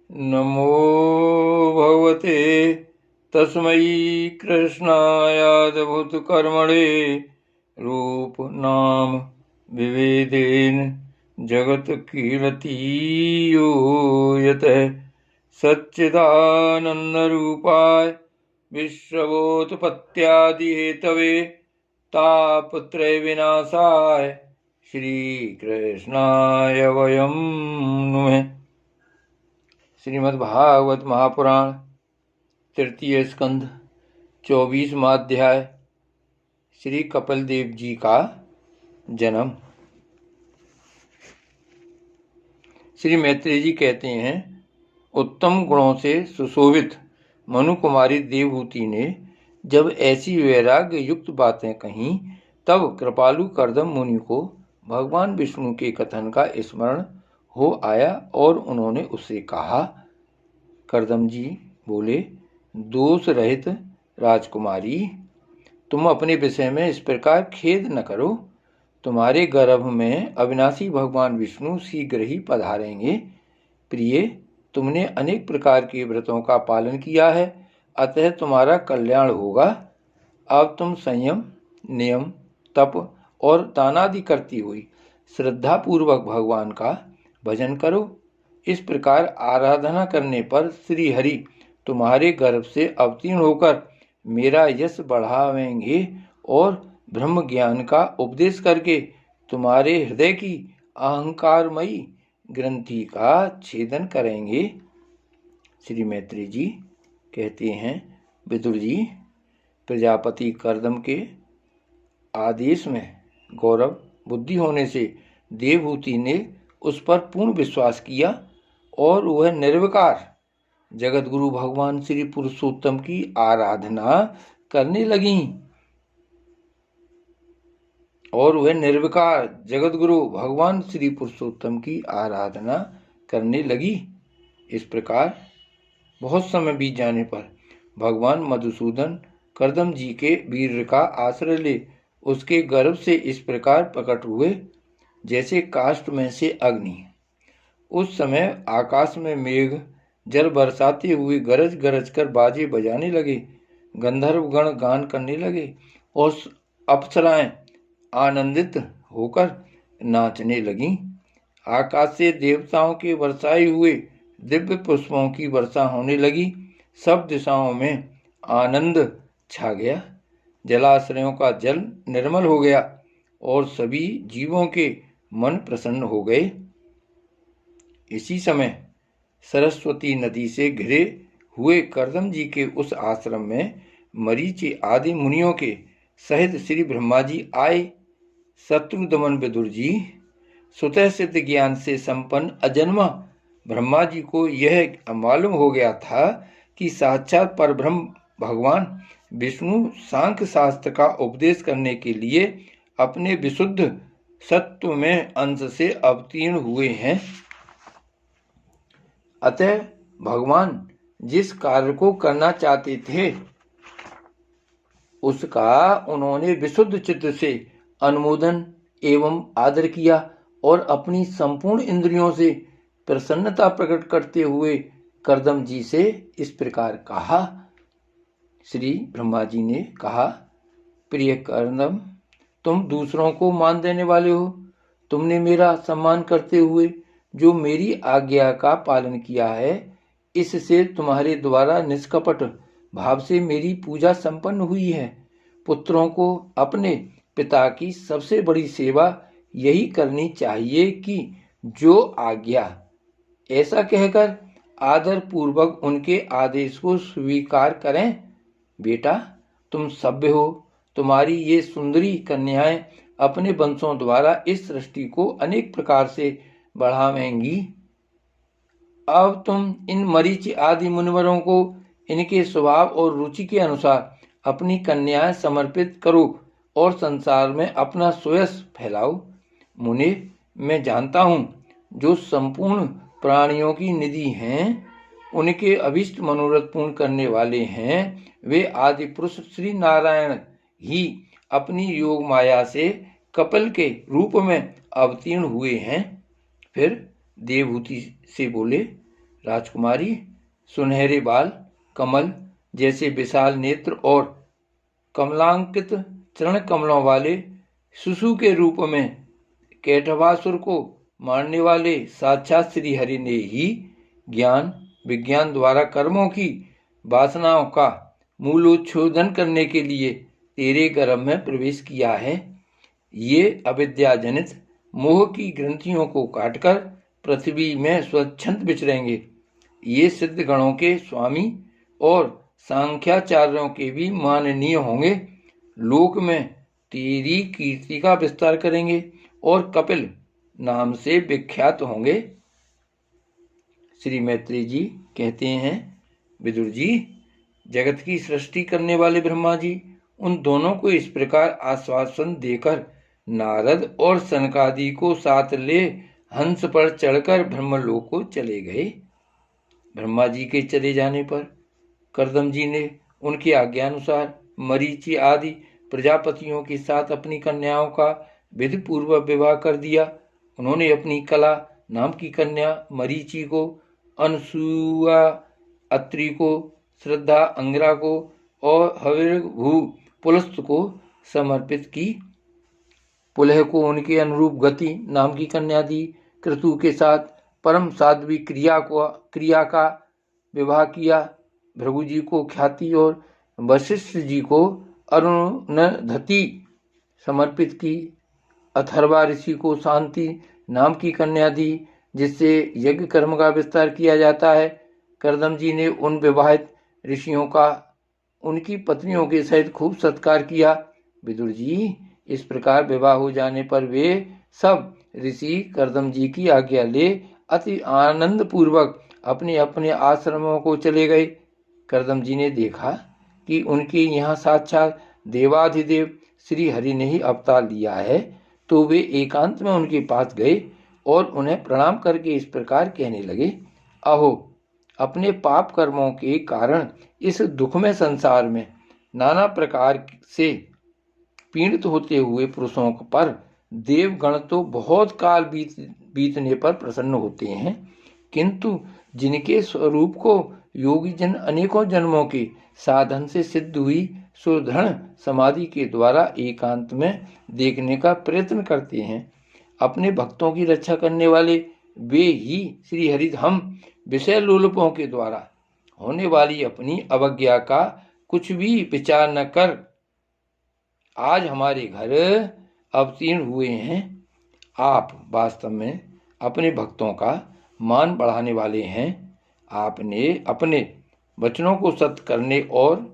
नमो भगवते तस्मै कृष्णायादभूतकर्मणे रूप नाम विभेदेन जगत कीर्तियो यतः सच्चिदानन्दरूपाय विश्वोत्पत्त्यादिहेतवे तापत्रय विनाशाय श्रीकृष्णाय वयं नुमः। श्रीमद्भागवत महापुराण तृतीय स्कंध 24वां अध्याय। श्री कपिल देव जी का जन्म। श्री मैत्रेय जी कहते हैं, उत्तम गुणों से सुशोभित मनु कुमारी देवहूति ने जब ऐसी वैराग्य युक्त बातें कहीं, तब कृपालु कर्दम मुनि को भगवान विष्णु के कथन का स्मरण हो आया और उन्होंने उससे कहा। कर्दम जी बोले, दोष रहित राजकुमारी, तुम अपने विषय में इस प्रकार खेद न करो। तुम्हारे गर्भ में अविनाशी भगवान विष्णु शीघ्र ही पधारेंगे। प्रिय, तुमने अनेक प्रकार के व्रतों का पालन किया है, अतः तुम्हारा कल्याण होगा। अब तुम संयम, नियम, तप और दानादि करती हुई श्रद्धापूर्वक भगवान का भजन करो। इस प्रकार आराधना करने पर श्री हरि तुम्हारे गर्भ से अवतीर्ण होकर मेरा यश बढ़ावेंगे और ब्रह्म ज्ञान का उपदेश करके तुम्हारे हृदय की अहंकारमयी ग्रंथि का छेदन करेंगे। श्री मैत्रेय जी कहते हैं, विदुर जी, प्रजापति कर्दम के आदेश में गौरव बुद्धि होने से देवहूति ने उस पर पूर्ण विश्वास किया और वह निर्विकार जगतगुरु भगवान श्री पुरुषोत्तम की आराधना करने लगी। इस प्रकार बहुत समय बीत जाने पर भगवान मधुसूदन कर्दम जी के वीर्य का आश्रय ले उसके गर्भ से इस प्रकार प्रकट हुए जैसे काष्ठ में से अग्नि। उस समय आकाश में मेघ जल बरसाते हुए गरज गरज कर बाजे बजाने लगे, गंधर्वगण गान करने लगे और अप्सराएं आनंदित होकर नाचने लगीं। आकाश से देवताओं के वर्षाए हुए दिव्य पुष्पों की वर्षा होने लगी। सब दिशाओं में आनंद छा गया। जलाश्रयों का जल निर्मल हो गया और सभी जीवों के मन प्रसन्न हो गए। इसी समय सरस्वती नदी से घिरे हुए कर्दम जी के उस आश्रम में मरीचि आदि मुनियों के सहित श्री ब्रह्मा जी आए। शत्रुदमन विदुर जी, स्वतः सिद्ध ज्ञान से संपन्न अजन्मा ब्रह्मा जी को यह मालूम हो गया था कि साक्षात परब्रह्म भगवान विष्णु सांख्य शास्त्र का उपदेश करने के लिए अपने विशुद्ध सत्व में अंश से अवतीर्ण हुए हैं। अतः भगवान जिस कार्य को करना चाहते थे उसका उन्होंने विशुद्ध चित्त से अनुमोदन एवं आदर किया और अपनी संपूर्ण इंद्रियों से प्रसन्नता प्रकट करते हुए कर्दम जी से इस प्रकार कहा। श्री ब्रह्मा जी ने कहा, प्रिय कर्दम, तुम दूसरों को मान देने वाले हो। तुमने मेरा सम्मान करते हुए जो मेरी आज्ञा का पालन किया है, इससे तुम्हारे द्वारा निष्कपट भाव से मेरी पूजा संपन्न हुई है। पुत्रों को अपने पिता की सबसे बड़ी सेवा यही करनी चाहिए कि जो आज्ञा, ऐसा कहकर आदर पूर्वक उनके आदेश को स्वीकार करें। बेटा, तुम सभ्य हो। तुम्हारी ये सुंदरी कन्याएं अपने वंशों द्वारा इस सृष्टि को अनेक प्रकार से बढ़ावेंगी। अब तुम इन मरीचि आदि मुनिवरों को इनके स्वभाव और रुचि के अनुसार अपनी कन्याएं समर्पित करो और संसार में अपना सुयश फैलाओ। मुने, मैं जानता हूँ जो संपूर्ण प्राणियों की निधि हैं, उनके अभिष्ट मनोरथ पूर्ण करने वाले हैं, वे आदि पुरुष श्री नारायण ही अपनी योग माया से कपिल के रूप में अवतीर्ण हुए हैं। फिर देवहूति से बोले, राजकुमारी, सुनहरे बाल, कमल जैसे विशाल नेत्र और कमलांकित चरण कमलों वाले शिशु के रूप में कैटभासुर को मारने वाले साक्षात श्री हरि ने ही ज्ञान विज्ञान द्वारा कर्मों की वासनाओं का मूलोच्छेदन करने के लिए तेरे गर्भ में प्रवेश किया है। ये अविद्याजनित मोह की ग्रंथियों को काटकर पृथ्वी में स्वच्छंद विचरेंगे। ये सिद्ध गणों के स्वामी और सांख्याचार्यों के भी माननीय होंगे। लोक में तेरी कीर्ति का विस्तार करेंगे और कपिल नाम से विख्यात होंगे। श्री मैत्रेय जी कहते हैं, विदुर जी, जगत की सृष्टि करने वाले ब्रह्मा जी उन दोनों को इस प्रकार आश्वासन देकर नारद और सनकादि को साथ ले हंस पर चढ़कर ब्रह्मलोक को चले गए। ब्रह्मा जी के चले जाने पर कर्दम जी ने उनकी आज्ञानुसार मरीचि आदि प्रजापतियों के साथ अपनी कन्याओं का विधि पूर्वक विवाह कर दिया। उन्होंने अपनी कला नाम की कन्या मरीचि को, अनसुआ अत्रि को, श्रद्धा अंगिरा को और हविर्भू पुलस्त को समर्पित की। पुलह को उनके अनुरूप गति नाम की कन्या दी। क्रतु के साथ परम साध्वी क्रिया का विवाह किया। भृगु जी को ख्याति और वशिष्ठ जी को अरुणधति समर्पित की। अथर्वा ऋषि को शांति नाम की कन्या दी, जिससे यज्ञ कर्म का विस्तार किया जाता है। कर्दम जी ने उन विवाहित ऋषियों का उनकी पत्नियों के सहित खूब सत्कार किया। विदुर जी, इस प्रकार विवाह हो जाने पर वे सब ऋषि कर्दम जी की आज्ञा ले अति आनंद पूर्वक अपने अपने आश्रमों को चले गए। कर्दम जी ने देखा कि उनके यहाँ साक्षात देवाधिदेव श्री हरि ने ही अवतार लिया है, तो वे एकांत में उनके पास गए और उन्हें प्रणाम करके इस प्रकार कहने लगे, अहो, अपने पाप कर्मों के कारण इस दुखमय संसार में नाना प्रकार से पीड़ित होते हुए पुरुषों पर देवगण तो बहुत काल बीतने पर प्रसन्न होते हैं, किंतु जिनके स्वरूप को योगी जन अनेकों जन्मों के साधन से सिद्ध हुई सुदृढ़ समाधि के द्वारा एकांत में देखने का प्रयत्न करते हैं, अपने भक्तों की रक्षा करने वाले वे ही श्री हरि हम विषय लोलुपों के द्वारा होने वाली अपनी अवज्ञा का कुछ भी विचार न कर आज हमारे घर अवतीर्ण हुए हैं। आप वास्तव में अपने भक्तों का मान बढ़ाने वाले हैं। आपने अपने वचनों को सत्य करने और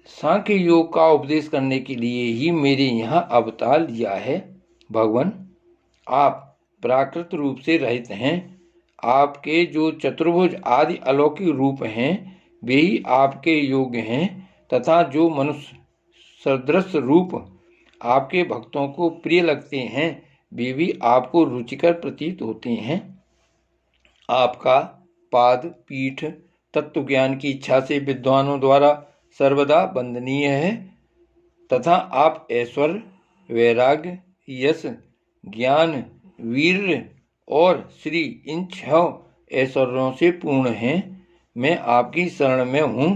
सांख्य योग का उपदेश करने के लिए ही मेरे यहाँ अवतार लिया है। भगवान, आप प्राकृत रूप से रहित हैं। आपके जो चतुर्भुज आदि अलौकिक रूप हैं वे ही आपके योग्य हैं, तथा जो मनुष्य सदृश रूप आपके भक्तों को प्रिय लगते हैं वे भी आपको रुचिकर प्रतीत होते हैं। आपका पाद पीठ तत्व ज्ञान की इच्छा से विद्वानों द्वारा सर्वदा वंदनीय है, तथा आप ऐश्वर्य, वैराग्य, यश, ज्ञान, वीर्य और श्री इन 6 ऐश्वर्यों से पूर्ण हैं। मैं आपकी शरण में हूँ।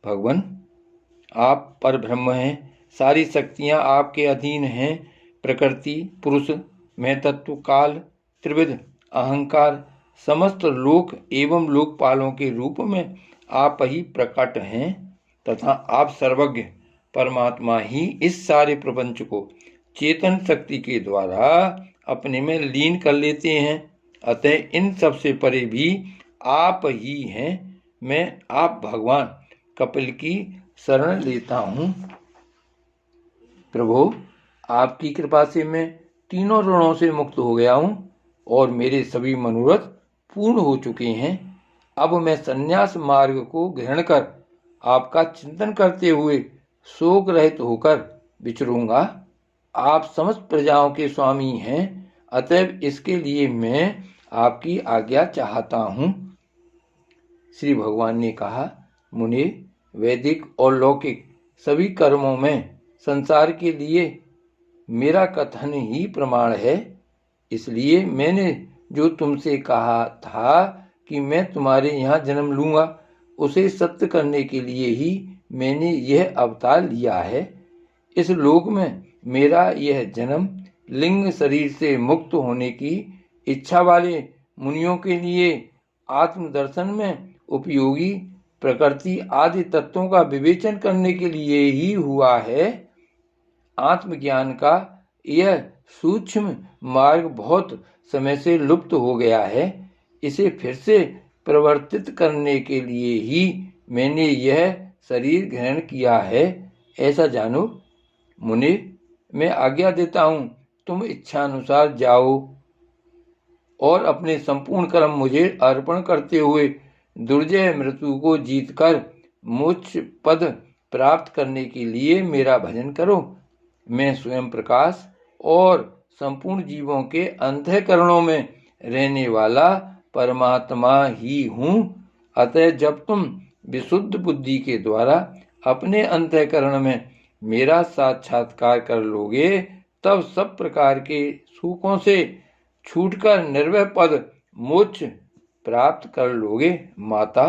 भगवान, आप परब्रह्म हैं। सारी शक्तियाँ आपके अधीन हैं। प्रकृति, पुरुष, मैं तत्व, काल, त्रिविध, अहंकार, समस्त लोक एवं लोकपालों के रूप में आप ही प्रकट हैं, तथा आप सर्वज्ञ परमात्मा ही इस सारे प्रपंच को चेतन शक्ति के द्वारा अपने में लीन कर लेते हैं। अतः इन सब से परे भी आप ही हैं। मैं आप भगवान कपिल की शरण लेता हूँ। प्रभु, आपकी कृपा से मैं तीनों ऋणों से मुक्त हो गया हूँ और मेरे सभी मनोरथ पूर्ण हो चुके हैं। अब मैं संन्यास मार्ग को ग्रहण कर आपका चिंतन करते हुए शोक रहित होकर विचरूंगा। आप समस्त प्रजाओं के स्वामी हैं, अतएव इसके लिए मैं आपकी आज्ञा चाहता हूँ। श्री भगवान ने कहा, मुने, वैदिक और लौकिक सभी कर्मों में संसार के लिए मेरा कथन ही प्रमाण है। इसलिए मैंने जो तुमसे कहा था कि मैं तुम्हारे यहाँ जन्म लूंगा, उसे सत्य करने के लिए ही मैंने यह अवतार लिया है। इस लोक में मेरा यह जन्म लिंग शरीर से मुक्त होने की इच्छा वाले मुनियों के लिए आत्मदर्शन में उपयोगी प्रकृति आदि तत्वों का विवेचन करने के लिए ही हुआ है। आत्मज्ञान का यह सूक्ष्म मार्ग बहुत समय से लुप्त हो गया है। इसे फिर से प्रवर्तित करने के लिए ही मैंने यह शरीर ग्रहण किया है, ऐसा जानो। मुने, मैं आज्ञा देता हूँ, तुम इच्छानुसार जाओ और अपने संपूर्ण कर्म मुझे अर्पण करते हुए दुर्जय मृत्यु को जीतकर मोक्ष पद प्राप्त करने के लिए मेरा भजन करो। मैं स्वयं प्रकाश और संपूर्ण जीवों के अंतःकरणों में रहने वाला परमात्मा ही हूँ। अतः जब तुम विशुद्ध बुद्धि के द्वारा अपने अंतःकरण में मेरा साक्षात्कार कर लोगे, तब सब प्रकार के सुखों से छूटकर निर्भय पद मोक्ष प्राप्त कर लोगे। माता,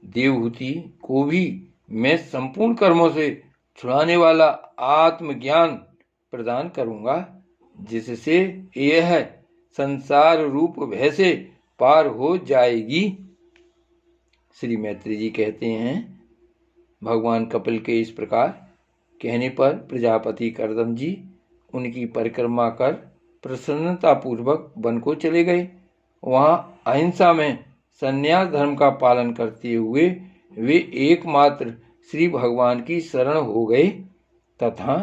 देवहूति को भी मैं संपूर्ण कर्मों से छुड़ाने वाला आत्मज्ञान प्रदान करूंगा, जिससे यह संसार रूप भय से पार हो जाएगी। श्री मैत्री जी कहते हैं, भगवान कपिल के इस प्रकार कहने पर प्रजापति कर्दम जी उनकी परिक्रमा कर प्रसन्नतापूर्वक वन को चले गए। वहां अहिंसा में संन्यास धर्म का पालन करते हुए वे एकमात्र श्री भगवान की शरण हो गए तथा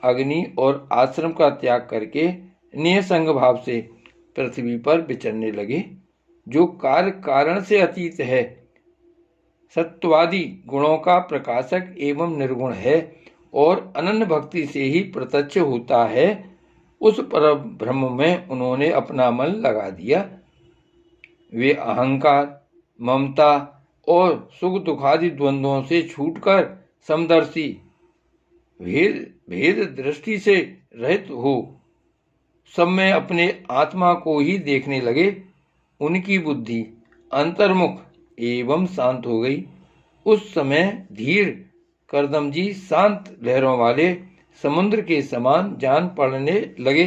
अग्नि और आश्रम का त्याग करके निसंग भाव से पृथ्वी पर विचरने लगे, जो कार्य कारण से अतीत है, सत्वादि गुणों का प्रकाशक एवं निर्गुण है और अनन्य भक्ति से ही प्रत्यक्ष होता है। उस पर ब्रह्म में उन्होंने अपना मन लगा दिया। वे अहंकार, ममता और सुख दुखादि द्वंद्वों से छूटकर समदर्शी, भेद दृष्टि से रहित हो सब में अपने आत्मा को ही देखने लगे। उनकी बुद्धि अंतर्मुख एवं शांत हो गई। उस समय धीर कर्दम जी शांत लहरों वाले समुद्र के समान जान पड़ने लगे।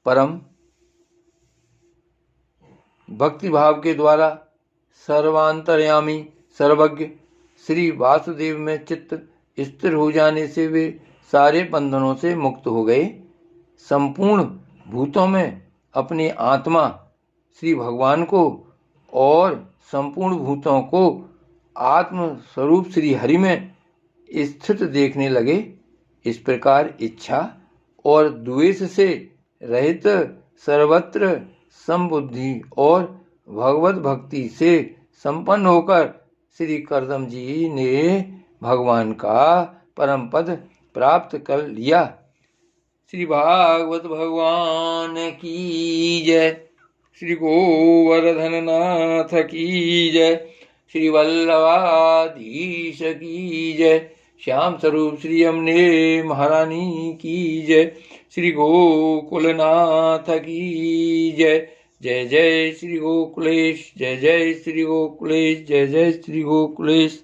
परम भक्ति भाव के द्वारा सर्वांतर्यामी सर्वज्ञ श्री वासुदेव में चित्त स्थिर हो जाने से वे सारे बंधनों से मुक्त हो गए। संपूर्ण भूतों में अपनी आत्मा श्री भगवान को और संपूर्ण भूतों को आत्म स्वरूप श्री हरि में स्थित देखने लगे। इस प्रकार इच्छा और द्वेष से रहित सर्वत्र समबुद्धि और भगवत भक्ति से संपन्न होकर श्री कर्दम जी ने भगवान का परम पद प्राप्त कर लिया। श्री भागवत भगवान की जय। श्री गोवर्धन नाथ की जय। श्री वल्लभाधीश की जय। श्याम स्वरूप श्री अम्ने महारानी की जय। श्री गोकुलनाथ की जय। जय जय श्री गोकुलेश, जय जय श्री गोकुलेश, जय जय श्री गोकुलेश।